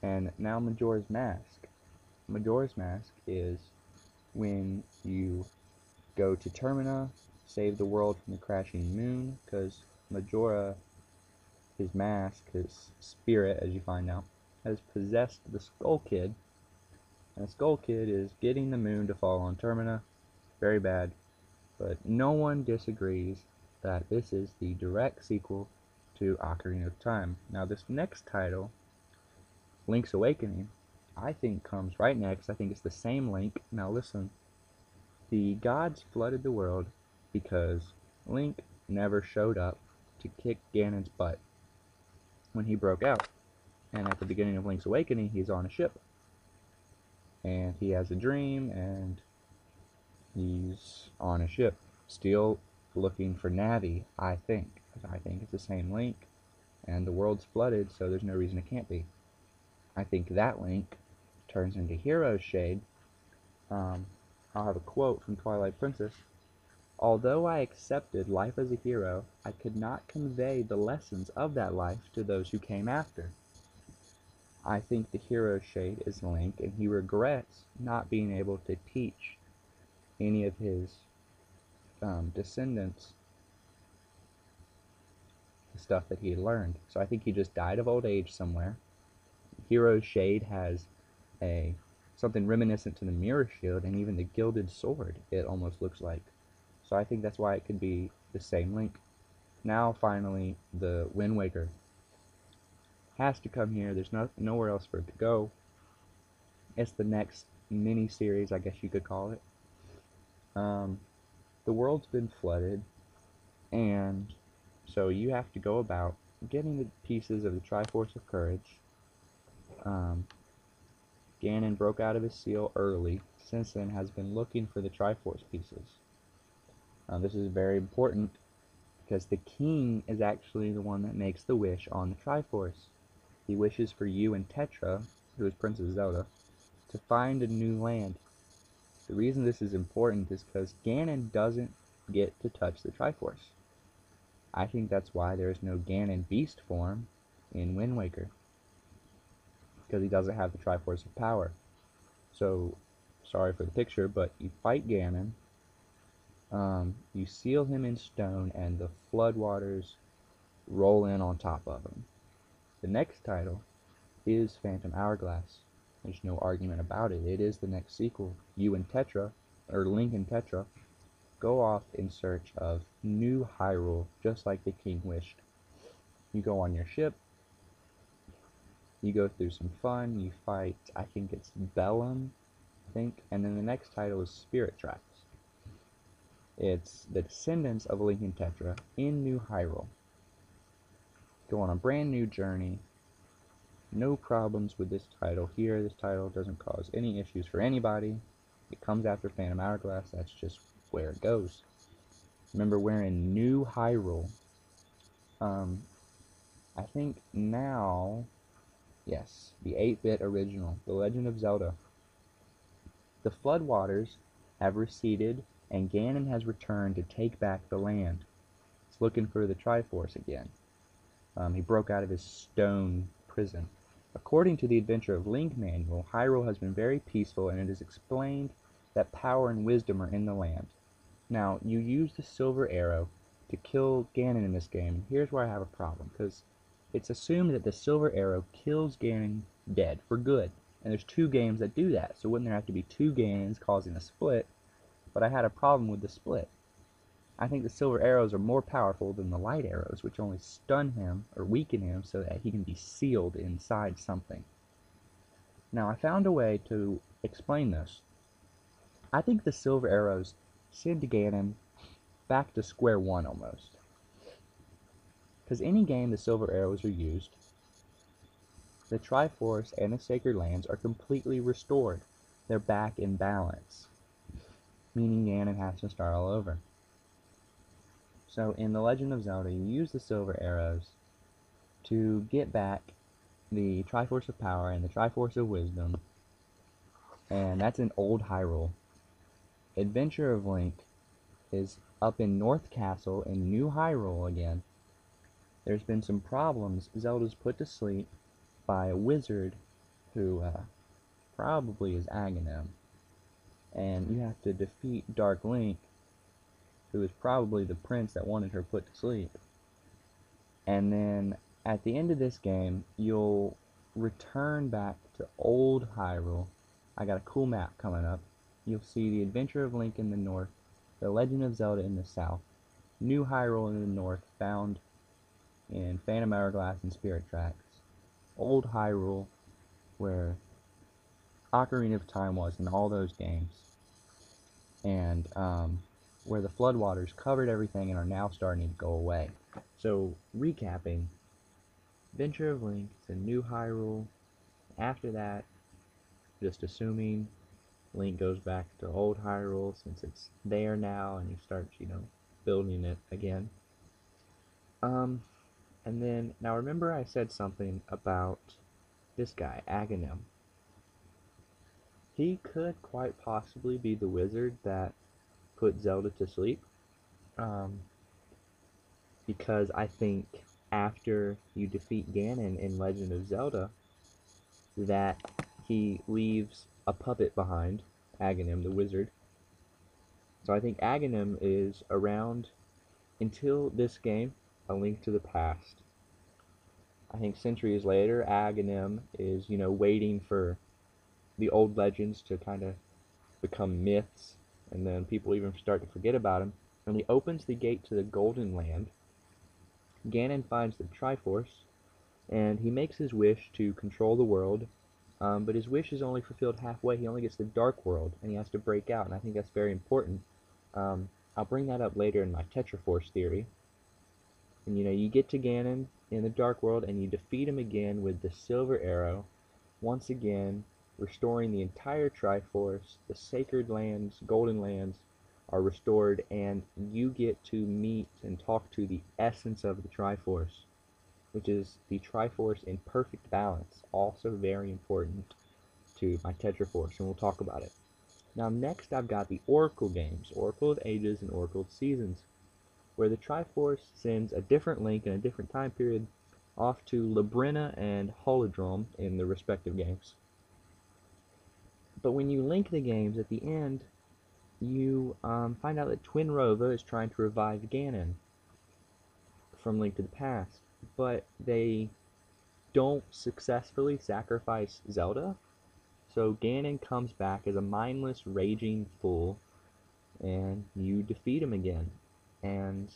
And now Majora's Mask. Majora's Mask is when you go to Termina, save the world from the crashing moon, because Majora, his mask, his spirit, as you find out, has possessed the Skull Kid, and the Skull Kid is getting the moon to fall on Termina. Very bad, but no one disagrees that this is the direct sequel to Ocarina of Time. Now, this next title, Link's Awakening, I think comes right next. I think it's the same Link. Now, listen. The gods flooded the world because Link never showed up to kick Ganon's butt when he broke out. And at the beginning of Link's Awakening, he's on a ship. And he has a dream, and he's on a ship, still looking for Navi, I think. I think it's the same Link, and the world's flooded, so there's no reason it can't be. I think that Link turns into Hero's Shade. I'll have a quote from Twilight Princess. Although I accepted life as a hero, I could not convey the lessons of that life to those who came after. I think the Hero's Shade is Link, and he regrets not being able to teach any of his descendants the stuff that he learned. So I think he just died of old age somewhere. Hero's Shade has a something reminiscent to the Mirror Shield, and even the Gilded Sword, it almost looks like. So I think that's why it could be the same Link. Now, finally, the Wind Waker has to come here. There's nowhere else for it to go. It's the next mini-series, I guess you could call it. The world's been flooded, and so you have to go about getting the pieces of the Triforce of Courage. Ganon broke out of his seal early. Since then, has been looking for the Triforce pieces. This is very important because the king is actually the one that makes the wish on the Triforce. He wishes for you and Tetra, who is Princess Zelda, to find a new land. The reason this is important is because Ganon doesn't get to touch the Triforce. I think that's why there is no Ganon beast form in Wind Waker, because he doesn't have the Triforce of Power. So, sorry for the picture, but you fight Ganon, you seal him in stone, and the floodwaters roll in on top of him. The next title is Phantom Hourglass. There's no argument about it. It is the next sequel. You and Tetra, or Link and Tetra, go off in search of new Hyrule, just like the king wished. You go on your ship, you go through some fun, you fight, I think it's Bellum, and then the next title is Spirit Tracks. It's the descendants of Link and Tetra in New Hyrule. Go on a brand new journey. No problems with this title here. This title doesn't cause any issues for anybody. It comes after Phantom Hourglass. That's just where it goes. Remember, we're in New Hyrule. I think now, yes, the 8-bit original, The Legend of Zelda. The floodwaters have receded, and Ganon has returned to take back the land. He's looking for the Triforce again. He broke out of his stone prison. According to the Adventure of Link manual, Hyrule has been very peaceful, and it is explained that power and wisdom are in the land. Now, you use the silver arrow to kill Ganon in this game. Here's where I have a problem, because it's assumed that the silver arrow kills Ganon dead, for good. And there's 2 games that do that, so wouldn't there have to be 2 Ganons causing a split? But I had a problem with the split. I think the silver arrows are more powerful than the light arrows, which only stun him or weaken him so that he can be sealed inside something. Now, I found a way to explain this. I think the silver arrows send Ganon back to square one almost. Because any game the silver arrows are used, the Triforce and the Sacred Lands are completely restored. They're back in balance, meaning Ganon has to start all over. So in The Legend of Zelda, you use the silver arrows to get back the Triforce of Power and the Triforce of Wisdom, and that's in Old Hyrule. Adventure of Link is up in North Castle in New Hyrule again. There's been some problems. Zelda's put to sleep by a wizard who probably is Aghanim, and you have to defeat Dark Link, who is probably the prince that wanted her put to sleep. And then at the end of this game, you'll return back to old Hyrule. I got a cool map coming up. You'll see the Adventure of Link in the north, the Legend of Zelda in the south, New Hyrule in the north, found in Phantom Hourglass and Spirit Tracks, old Hyrule, where Ocarina of Time was in all those games, and where the floodwaters covered everything and are now starting to go away. So, recapping, Adventure of Link to New Hyrule. After that, just assuming Link goes back to old Hyrule since it's there now and he starts, building it again. And then, now remember I said something about this guy, Aghanim. He could quite possibly be the wizard that put Zelda to sleep. Because I think after you defeat Ganon in Legend of Zelda, that he leaves a puppet behind, Aghanim the wizard. So I think Aghanim is around until this game, A Link to the Past. I think centuries later, Aghanim is, waiting for the old legends to kind of become myths, and then people even start to forget about him. And he opens the gate to the Golden Land. Ganon finds the Triforce, and he makes his wish to control the world, but his wish is only fulfilled halfway. He only gets the Dark World, and he has to break out, and I think that's very important. I'll bring that up later in my Tetraforce theory. And you get to Ganon in the Dark World, and you defeat him again with the Silver Arrow, once again restoring the entire Triforce. The Sacred Lands, Golden Lands, are restored, and you get to meet and talk to the essence of the Triforce, which is the Triforce in perfect balance, also very important to my Tetraforce, and we'll talk about it. Now next I've got the Oracle games, Oracle of Ages and Oracle of Seasons, where the Triforce sends a different Link in a different time period off to Labrynna and Holodrome in the respective games. But when you link the games at the end, you find out that Twinrova is trying to revive Ganon from Link to the Past, but they don't successfully sacrifice Zelda, so Ganon comes back as a mindless, raging fool, and you defeat him again. And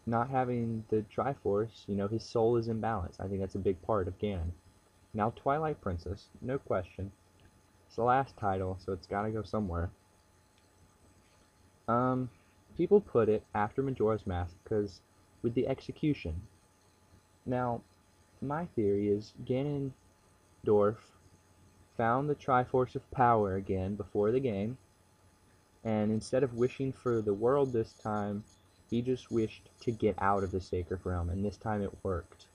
not having the Triforce, his soul is imbalanced. I think that's a big part of Ganon. Now Twilight Princess, no question. It's the last title, so it's gotta go somewhere. People put it after Majora's Mask because with the execution. Now, my theory is Ganondorf found the Triforce of Power again before the game, and instead of wishing for the world this time, he just wished to get out of the Sacred Realm, and this time it worked.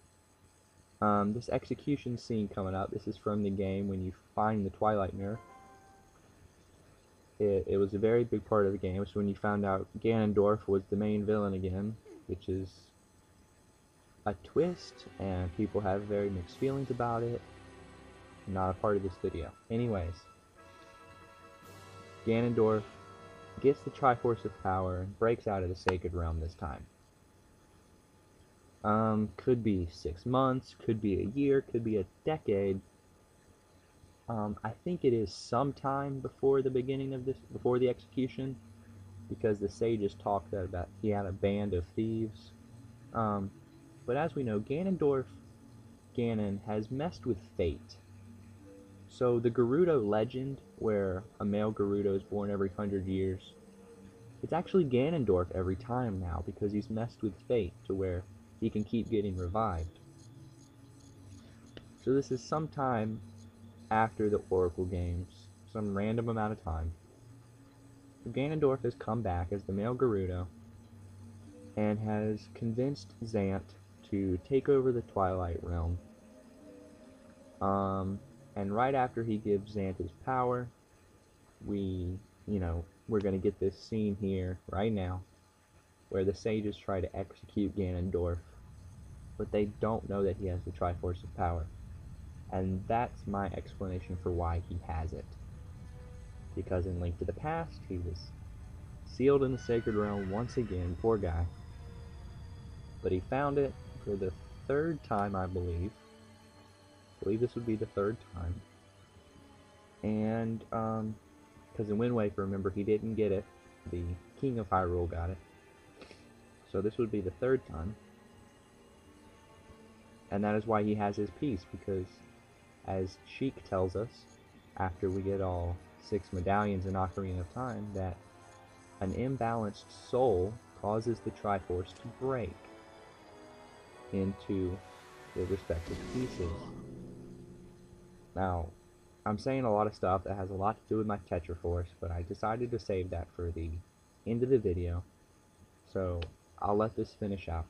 This execution scene coming up, this is from the game when you find the Twilight Mirror. It was a very big part of the game. So when you found out Ganondorf was the main villain again, which is a twist, and people have very mixed feelings about it. Not a part of this video. Anyways, Ganondorf gets the Triforce of Power and breaks out of the Sacred Realm this time. Could be 6 months, could be a year, could be a decade. I think it is sometime before the beginning of this, before the execution, because the sages talked about he had a band of thieves. But as we know, Ganon has messed with fate. So the Gerudo legend, where a male Gerudo is born every 100 years, it's actually Ganondorf every time now, because he's messed with fate to where he can keep getting revived. So this is sometime after the Oracle games, some random amount of time. Ganondorf has come back as the male Gerudo and has convinced Zant to take over the Twilight Realm. And right after he gives Zant his power, we're gonna get this scene here right now where the sages try to execute Ganondorf, but they don't know that he has the Triforce of Power. And that's my explanation for why he has it. Because in Link to the Past, he was sealed in the Sacred Realm once again, poor guy. But he found it for the third time, I believe. I believe this would be the third time. And, because in Wind Waker, remember, he didn't get it. The King of Hyrule got it. So this would be the third time. And that is why he has his piece, because as Sheik tells us, after we get all 6 medallions in Ocarina of Time, that an imbalanced soul causes the Triforce to break into the respective pieces. Now, I'm saying a lot of stuff that has a lot to do with my Tetraforce, but I decided to save that for the end of the video, so I'll let this finish out.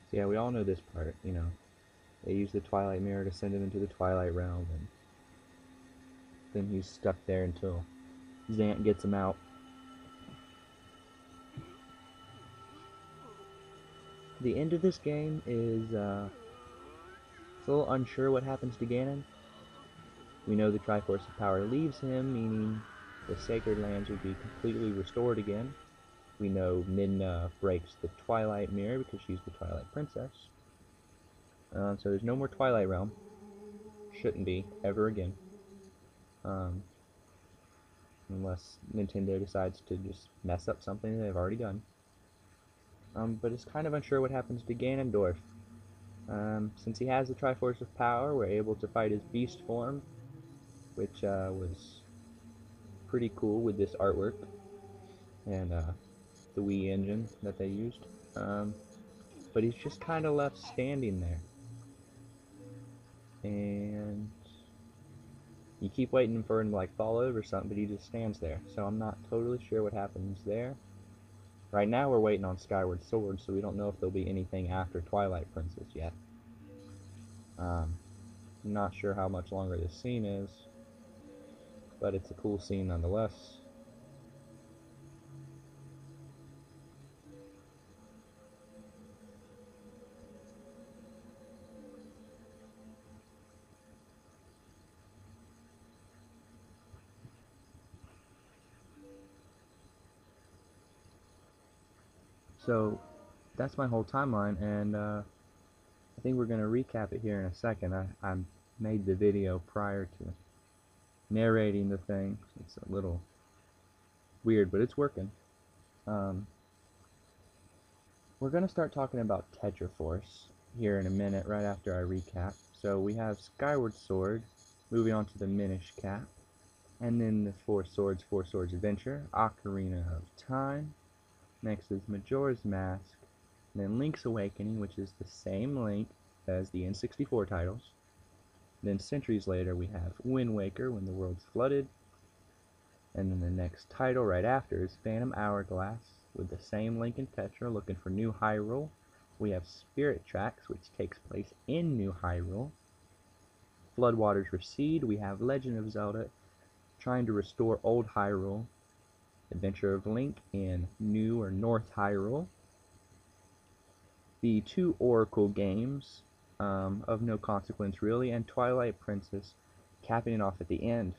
So yeah, we all know this part, you know. They use the Twilight Mirror to send him into the Twilight Realm, and then he's stuck there until Zant gets him out. The end of this game is, it's a little unsure what happens to Ganon. We know the Triforce of Power leaves him, meaning the Sacred Lands would be completely restored again. We know Midna breaks the Twilight Mirror because she's the Twilight Princess. So there's no more Twilight Realm. Shouldn't be, ever again. Unless Nintendo decides to just mess up something they've already done. But it's kind of unsure what happens to Ganondorf. Since he has the Triforce of Power, we're able to fight his Beast form, which was pretty cool with this artwork and the Wii engine that they used. But he's just kind of left standing there. And you keep waiting for him to like fall over or something, but he just stands there. So I'm not totally sure what happens there. Right now we're waiting on Skyward Sword, so we don't know if there'll be anything after Twilight Princess yet. I'm not sure how much longer this scene is, but it's a cool scene nonetheless. So that's my whole timeline, and I think we're going to recap it here in a second. I made the video prior to narrating the thing. It's a little weird, but it's working. We're going to start talking about Tetraforce here in a minute, right after I recap. So we have Skyward Sword, moving on to the Minish Cap, and then the Four Swords Adventure, Ocarina of Time. Next is Majora's Mask, and then Link's Awakening, which is the same Link as the N64 titles. Then centuries later we have Wind Waker, When the World's Flooded, and then the next title right after is Phantom Hourglass, with the same Link and Tetra looking for New Hyrule. We have Spirit Tracks, which takes place in New Hyrule. Floodwaters Recede, we have Legend of Zelda trying to restore Old Hyrule. Adventure of Link in New or North Hyrule. The two Oracle games, of no consequence really, and Twilight Princess capping it off at the end.